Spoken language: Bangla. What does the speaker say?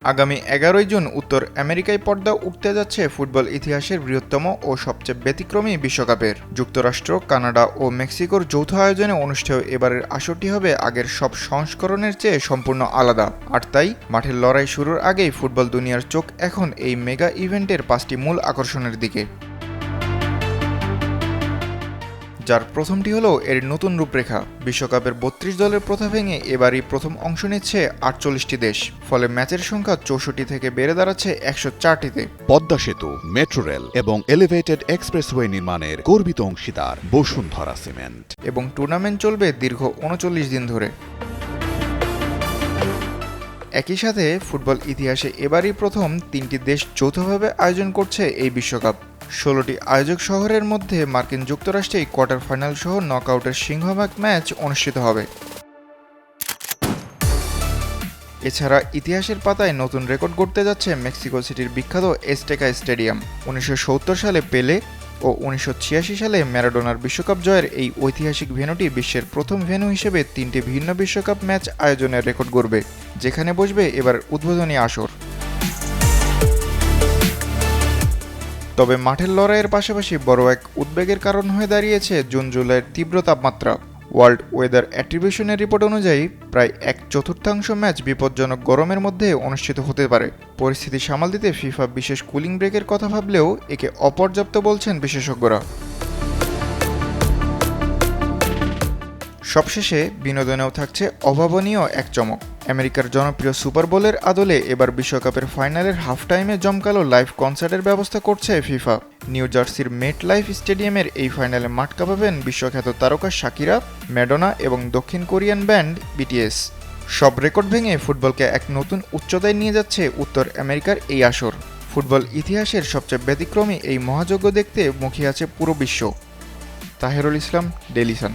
আগামী 11 জুন উত্তর আমেরিকায় পর্দা উঠতে যাচ্ছে ফুটবল ইতিহাসের বৃহত্তম ও সবচেয়ে ব্যতিক্রমী বিশ্বকাপের। যুক্তরাষ্ট্র, কানাডা ও মেক্সিকোর যৌথ আয়োজনে অনুষ্ঠেয় এবারের আসরটি হবে আগের সব সংস্করণের চেয়ে সম্পূর্ণ আলাদা। আর তাই মাঠের লড়াই শুরুর আগেই ফুটবল দুনিয়ার চোখ এখন এই মেগা ইভেন্টের 5টি মূল আকর্ষণের দিকে, যার প্রথমটি হলো এর নতুন রূপরেখা। বিশ্বকাপের 32 দলের প্রথা ভেঙে এবারই প্রথম অংশ নিচ্ছে 48টি দেশ, ফলে ম্যাচের সংখ্যা 64 থেকে বেড়ে দাঁড়াচ্ছে 104টিতে। পদ্মা সেতু, মেট্রো রেল এবং এলিভেটেড এক্সপ্রেসওয়ে নির্মাণের গর্বিত অংশীদার বসুন্ধরা সিমেন্ট। এবং টুর্নামেন্ট চলবে দীর্ঘ 39 দিন ধরে। একই সাথে ফুটবল ইতিহাসে এবারই প্রথম 3টি দেশ যৌথভাবে আয়োজন করছে এই বিশ্বকাপ। 16টি আয়োজক শহরের মধ্যে মার্কিন যুক্তরাষ্ট্রেই কোয়ার্টার ফাইনাল সহ নকআউটের সিংহভাগ ম্যাচ অনুষ্ঠিত হবে। এছাড়া ইতিহাসের পাতায় নতুন রেকর্ড গড়তে যাচ্ছে মেক্সিকো সিটির বিখ্যাত এজটেকা স্টেডিয়াম। 1970 সালে পেলে ও 1986 সালে ম্যারাডোনার বিশ্বকাপ জয়ের এই ঐতিহাসিক ভেন্যুটি বিশ্বের প্রথম ভেন্যু হিসেবে 3টি ভিন্ন বিশ্বকাপ ম্যাচ আয়োজনের রেকর্ড গড়বে, যেখানে বসবে এবার উদ্বোধনী আসর। তবে মাঠের লড়াইয়ের পাশাপাশি বড় এক উদ্বেগের কারণ হয়ে দাঁড়িয়েছে জুন-জুলাইয়ের তীব্র তাপমাত্রা। ওয়ার্ল্ড ওয়েদার অ্যাট্রিবিউশনের রিপোর্ট অনুযায়ী প্রায় 1/4 ম্যাচ বিপজ্জনক গরমের মধ্যে অনুষ্ঠিত হতে পারে। পরিস্থিতি সামাল দিতে ফিফা বিশেষ কুলিং ব্রেকের কথা ভাবলেও একে অপর্যাপ্ত বলছেন বিশেষজ্ঞরা। সবশেষে বিনোদনেও থাকছে অভাবনীয় এক চমক। আমেরিকার জনপ্রিয় সুপার বোলের আদলে এবার বিশ্বকাপের ফাইনালের হাফ টাইমে জমকালো লাইভ কনসার্টের ব্যবস্থা করছে ফিফা। নিউ জার্সির মেট লাইফ স্টেডিয়ামের এই ফাইনালে মাঠ কাঁপাবেন বিশ্বখ্যাত তারকা শাকিরা, ম্যাডোনা এবং দক্ষিণ কোরিয়ান ব্যান্ড বিটিএস। সব রেকর্ড ভেঙে ফুটবলকে এক নতুন উচ্চতায় নিয়ে যাচ্ছে উত্তর আমেরিকার এই আসর। ফুটবল ইতিহাসের সবচেয়ে ব্যতিক্রমী এই মহাযজ্ঞ দেখতে মুখিয়ে আছে পুরো বিশ্ব। তাহেরুল ইসলাম, ডেইলি সান।